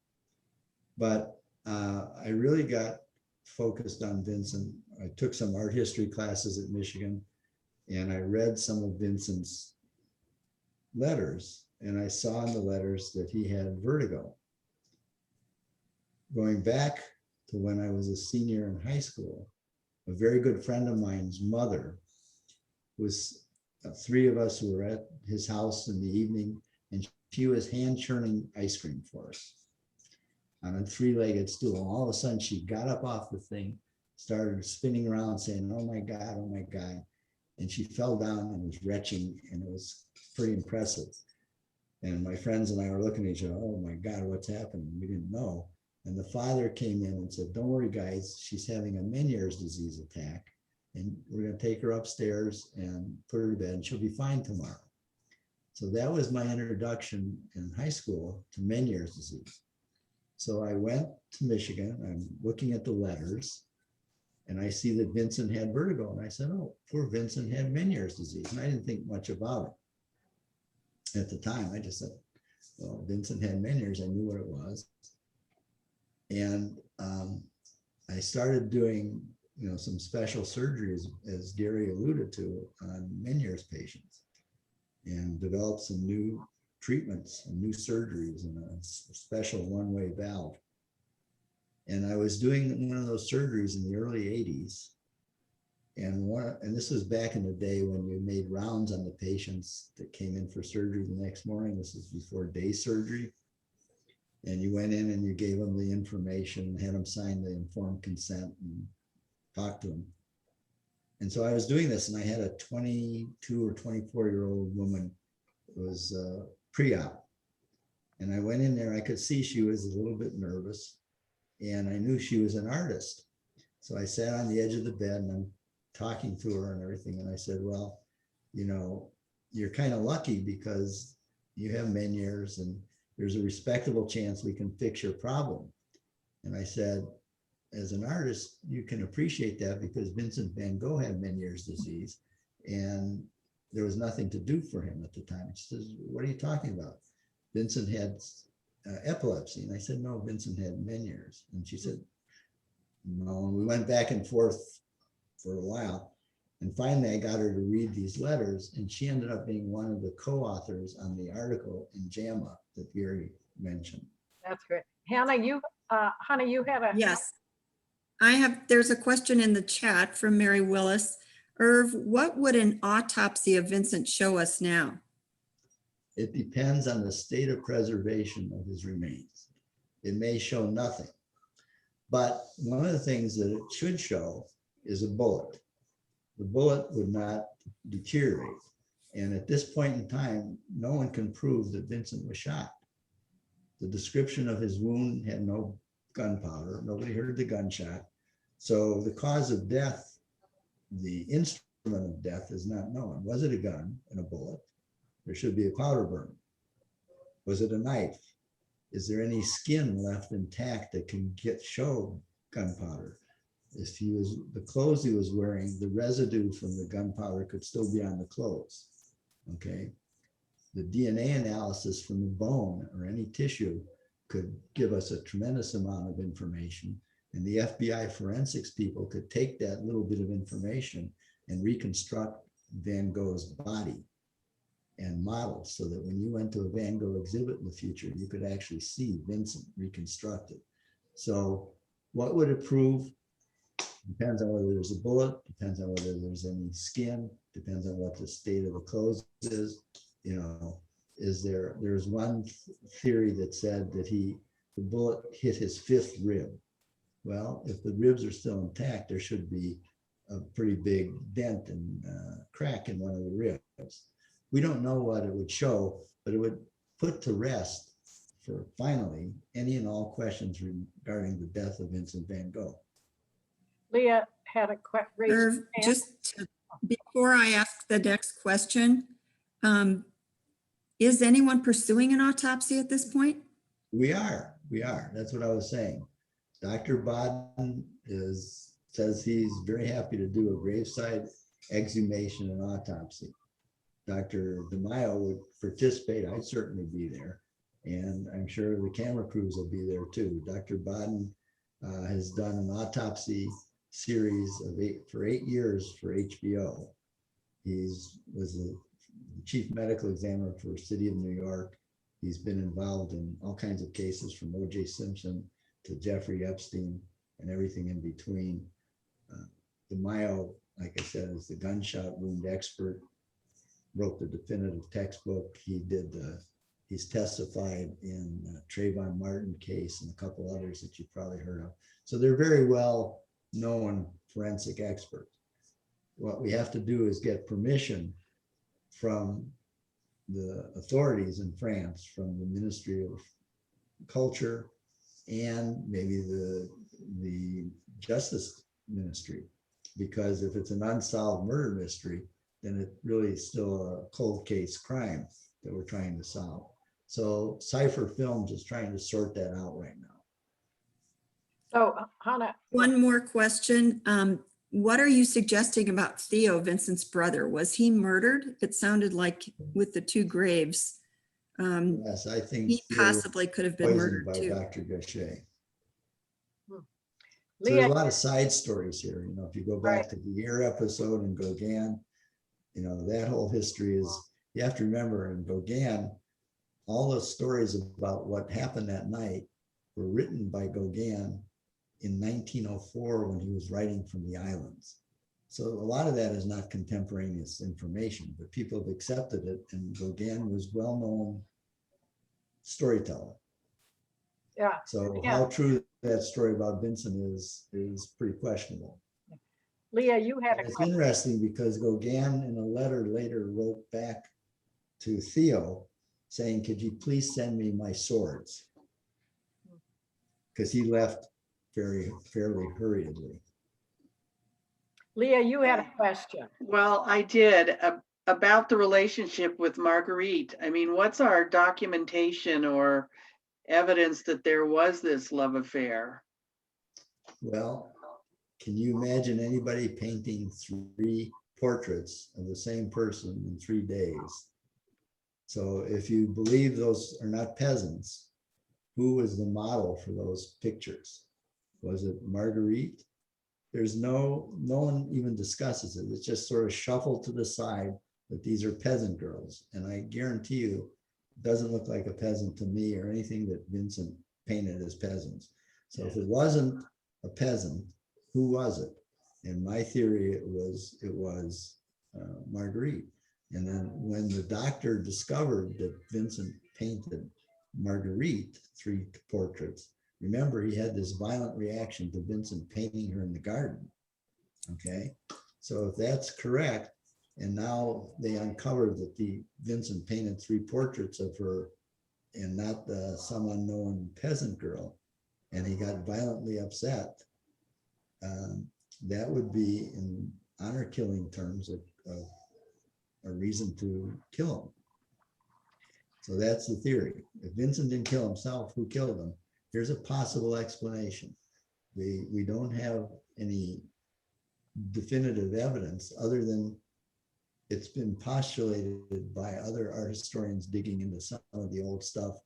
But I really got focused on Vincent. I took some art history classes at Michigan, and I read some of Vincent's letters, and I saw in the letters that he had vertigo. Going back to when I was a senior in high school, a very good friend of mine's mother was three of us who were at his house in the evening, and she was hand churning ice cream for us on a three-legged stool. And all of a sudden she got up off the thing, started spinning around saying, "Oh my God, oh my God." And she fell down and was retching, and it was pretty impressive. And my friends and I were looking at each other, "Oh my God, what's happening?" We didn't know. And the father came in and said, "Don't worry, guys, she's having a Meniere's disease attack, and we're going to take her upstairs and put her to bed, and she'll be fine tomorrow." So that was my introduction in high school to Meniere's disease. So I went to Michigan. I'm looking at the letters, and I see that Vincent had vertigo. And I said, "Oh, poor Vincent had Meniere's disease." And I didn't think much about it at the time. I just said, well, Vincent had Meniere's. I knew what it was. And I started doing, some special surgeries, as Gary alluded to, on Meniere's patients, and developed some new treatments and new surgeries and a special one-way valve. And I was doing one of those surgeries in the early 80s. And this was back in the day when you made rounds on the patients that came in for surgery the next morning. This is before day surgery. And you went in and you gave them the information, had them sign the informed consent and talk to them. And so I was doing this, and I had a 22 or 24-year-old woman who was pre-op. And I went in there, I could see she was a little bit nervous, and I knew she was an artist. So I sat on the edge of the bed and I'm talking to her and everything. And I said, "Well, you're kind of lucky because you have Meniere's, and there's a respectable chance we can fix your problem." And I said, "As an artist, you can appreciate that because Vincent van Gogh had Meniere's disease, and there was nothing to do for him at the time." She says, "What are you talking about? Vincent had epilepsy." And I said, "No, Vincent had Meniere's." And she said, "No." And we went back and forth for a while. And finally, I got her to read these letters, and she ended up being one of the co-authors on the article in JAMA that Gary mentioned. That's great. Hannah, you had a. Yes. There's a question in the chat from Mary Willis. Irv, what would an autopsy of Vincent show us now? It depends on the state of preservation of his remains. It may show nothing. But one of the things that it should show is a bullet. The bullet would not deteriorate. And at this point in time, no one can prove that Vincent was shot. The description of his wound had no gunpowder. Nobody heard the gunshot. So the cause of death, the instrument of death, is not known. Was it a gun and a bullet? There should be a powder burn. Was it a knife? Is there any skin left intact that can show gunpowder? If the clothes he was wearing, the residue from the gunpowder could still be on the clothes. Okay. The DNA analysis from the bone or any tissue could give us a tremendous amount of information. And the FBI forensics people could take that little bit of information and reconstruct Van Gogh's body and model, so that when you went to a Van Gogh exhibit in the future, you could actually see Vincent reconstructed. So what would it prove? Depends on whether there's a bullet, depends on whether there's any skin, depends on what the state of the clothes is. There's one theory that said that the bullet hit his fifth rib. Well, if the ribs are still intact, there should be a pretty big dent and crack in one of the ribs. We don't know what it would show, but it would put to rest, for finally, any and all questions regarding the death of Vincent van Gogh. Leah had a question. Irv, Before I ask the next question, is anyone pursuing an autopsy at this point? We are. That's what I was saying. Dr. Bodden says he's very happy to do a graveside exhumation and autopsy. Dr. DeMaio would participate. I'd certainly be there. And I'm sure the camera crews will be there too. Dr. Bodden has done an autopsy series for 8 years for HBO. Was the chief medical examiner for the city of New York. He's been involved in all kinds of cases from O.J. Simpson to Jeffrey Epstein and everything in between. DeMaio, like I said, is the gunshot wound expert, wrote the definitive textbook. He's testified in the Trayvon Martin case and a couple others that you've probably heard of. So they're very well known forensic experts. What we have to do is get permission from the authorities in France, from the Ministry of Culture and maybe the Justice Ministry, because if it's an unsolved murder mystery, then it really is still a cold case crime that we're trying to solve. So Cypher Films is trying to sort that out right now. So Hannah, One more question. What are you suggesting about Theo, Vincent's brother? Was he murdered? It sounded like with the two graves, Yes, I think he Theo was possibly could have been poisoned murdered by too. Dr. Gachet. So Leah, there's a lot of side stories here. You know, if you go back Right. to the Ear episode in Gauguin, you know, that whole history is, you have to remember in Gauguin, all those stories about what happened that night were written by Gauguin in 1904 when he was writing from the islands. So a lot of that is not contemporaneous information, but people have accepted it, and Gauguin was well-known storyteller. yeah, So Yeah. how true that story about Vincent is pretty questionable. Leah, you had a It's question. interesting because Gauguin in a letter later wrote back to Theo saying, could you please send me my swords? Because he left fairly hurriedly. Leah, you had a question. Well, I did about the relationship with Marguerite. I mean, what's our documentation or evidence that there was this love affair? Well, can you imagine anybody painting 3 portraits of the same person in 3 days? So if you believe those are not peasants, who was the model for those pictures? Was it Marguerite? There's no one even discusses it. It's just sort of shuffled to the side that these are peasant girls. And I guarantee you, it doesn't look like a peasant to me or anything that Vincent painted as peasants. So if it wasn't a peasant, who was it? And my theory, it was Marguerite. And then when the doctor discovered that Vincent painted Marguerite 3 portraits, remember, he had this violent reaction to Vincent painting her in the garden. Okay, so if that's correct, and now they uncovered that Vincent painted 3 portraits of her and not some unknown peasant girl, and he got violently upset, that would be, in honor killing terms, a reason to kill him. So that's the theory. If Vincent didn't kill himself, who killed him? Here's a possible explanation. We don't have any definitive evidence other than it's been postulated by other art historians digging into some of the old stuff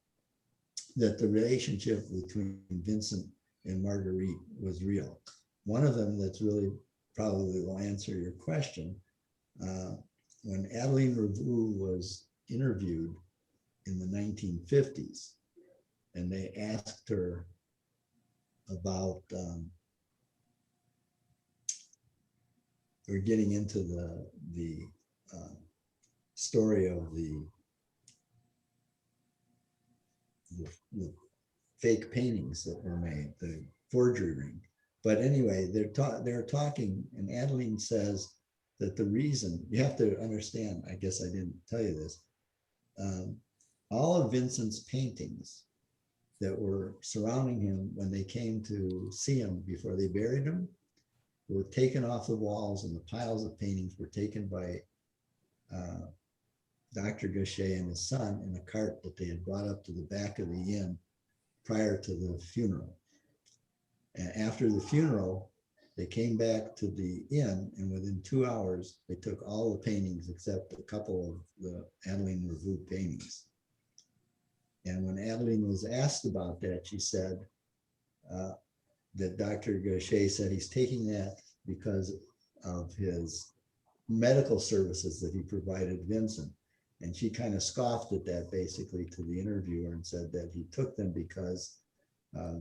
that the relationship between Vincent and Marguerite was real. One of them that's really probably will answer your question. When Adeline Revaux was interviewed in the 1950s, and they asked her about, we're getting into the story of the fake paintings that were made, the forgery ring. But anyway, they're talking, and Adeline says that the reason, you have to understand, I guess I didn't tell you this, all of Vincent's paintings that were surrounding him when they came to see him before they buried him were taken off the walls, and the piles of paintings were taken by Dr. Gaucher and his son in a cart that they had brought up to the back of the inn prior to the funeral. And after the funeral, they came back to the inn, and within 2 hours, they took all the paintings except a couple of the Adeline Revue paintings. And when Adeline was asked about that, she said that Dr. Gaucher said he's taking that because of his medical services that he provided Vincent. And she kind of scoffed at that basically to the interviewer and said that he took them because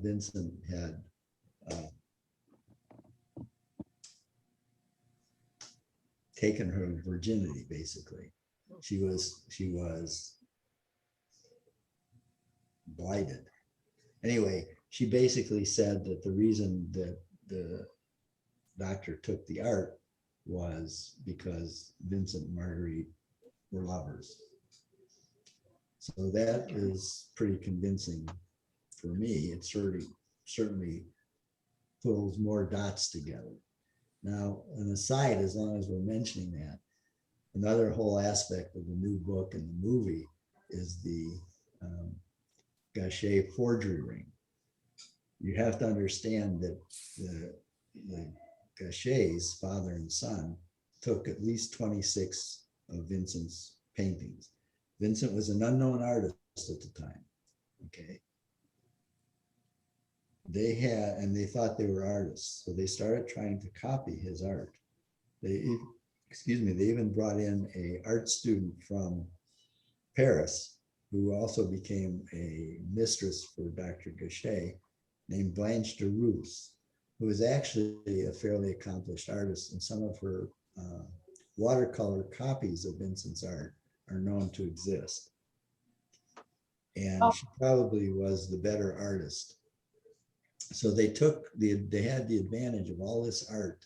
Vincent had taken her virginity, basically. She was blighted. Anyway, she basically said that the reason that the doctor took the art was because Vincent and Marguerite were lovers. So that is pretty convincing for me. It certainly pulls more dots together. Now, an aside, as long as we're mentioning that, another whole aspect of the new book and the movie is the Gaucher forgery ring. You have to understand that the Gauchers, father and son, took at least 26 of Vincent's paintings. Vincent was an unknown artist at the time, okay? They thought they were artists, so they started trying to copy his art. They even brought in an art student from Paris, who also became a mistress for Dr. Gaucher, named Blanche de Roos, who was actually a fairly accomplished artist, and some of her watercolor copies of Vincent's art are known to exist. And she probably was the better artist. So they had the advantage of all this art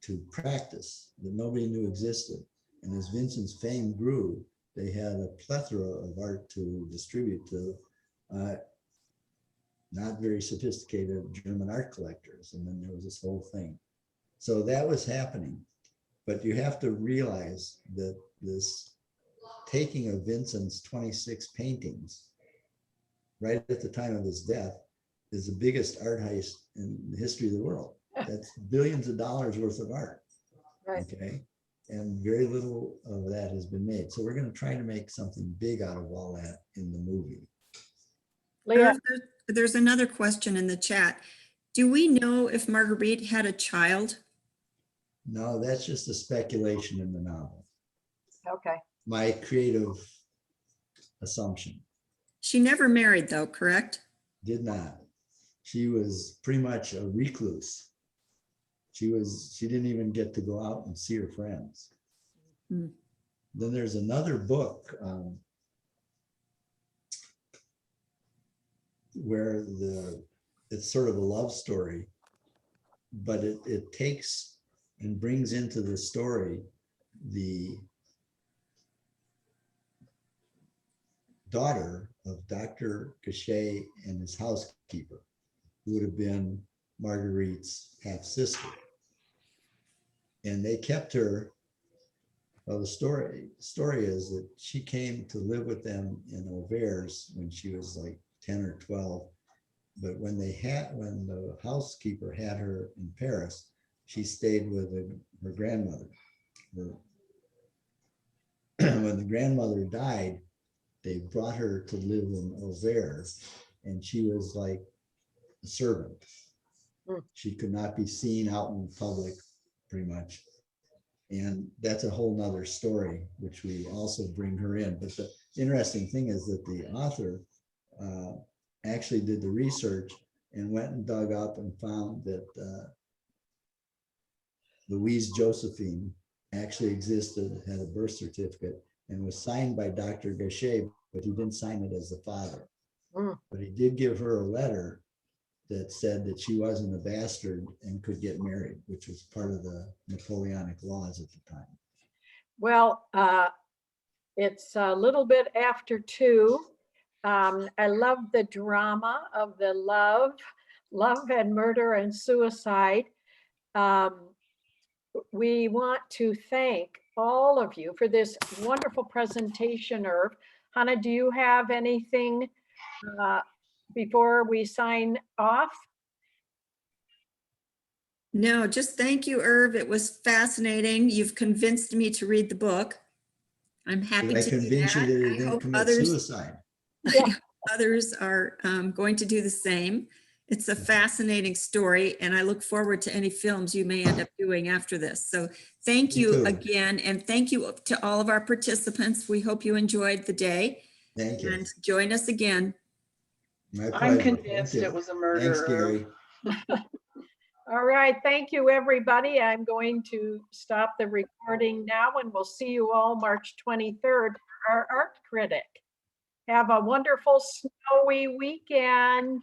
to practice that nobody knew existed. And as Vincent's fame grew, they had a plethora of art to distribute to not very sophisticated German art collectors. And then there was this whole thing. So that was happening. But you have to realize that this taking of Vincent's 26 paintings right at the time of his death is the biggest art heist in the history of the world. That's billions of dollars worth of art. Right. Okay. And very little of that has been made. So we're going to try to make something big out of all that in the movie. Leah, There's another question in the chat. Do we know if Marguerite had a child? No, that's just a speculation in the novel. okay. My creative assumption. She never married though, correct? Did not. She was pretty much a recluse. She didn't even get to go out and see her friends. Hmm. Then there's another book where it's sort of a love story, but it takes and brings into the story the daughter of Dr. Gaucher and his housekeeper, who would have been Marguerite's half sister. And they kept her. Well, the story is that she came to live with them in Auvers when she was like 10 or 12. But when the housekeeper had her in Paris, she stayed with her grandmother. When the grandmother died, they brought her to live in Auvers, and she was like a servant. She could not be seen out in public, pretty much. And that's a whole nother story, which we also bring her in. But the interesting thing is that the author actually did the research and went and dug up and found that Louise Josephine actually existed, had a birth certificate, and was signed by Dr. Gaucher, but he didn't sign it as the father. But he did give her a letter that said that she wasn't a bastard and could get married, which was part of the Napoleonic laws at the time. Well, it's a little bit after 2. I love the drama of the love and murder and suicide. We want to thank all of you for this wonderful presentation, Irv. Hannah, do you have anything before we sign off? No, just thank you, Irv. It was fascinating. You've convinced me to read the book. I'm happy Did I to do convince you that. that he I didn't hope commit others, suicide? others are going to do the same. It's a fascinating story, and I look forward to any films you may end up doing after this. So thank Me you too. again, and thank you to all of our participants. We hope you enjoyed the day, Thank you. and join us again. My I'm pleasure. convinced Thank it you. was a Thanks, murderer. Gary. All right, thank you, everybody. I'm going to stop the recording now, and we'll see you all March 23rd, our art critic. Have a wonderful snowy weekend.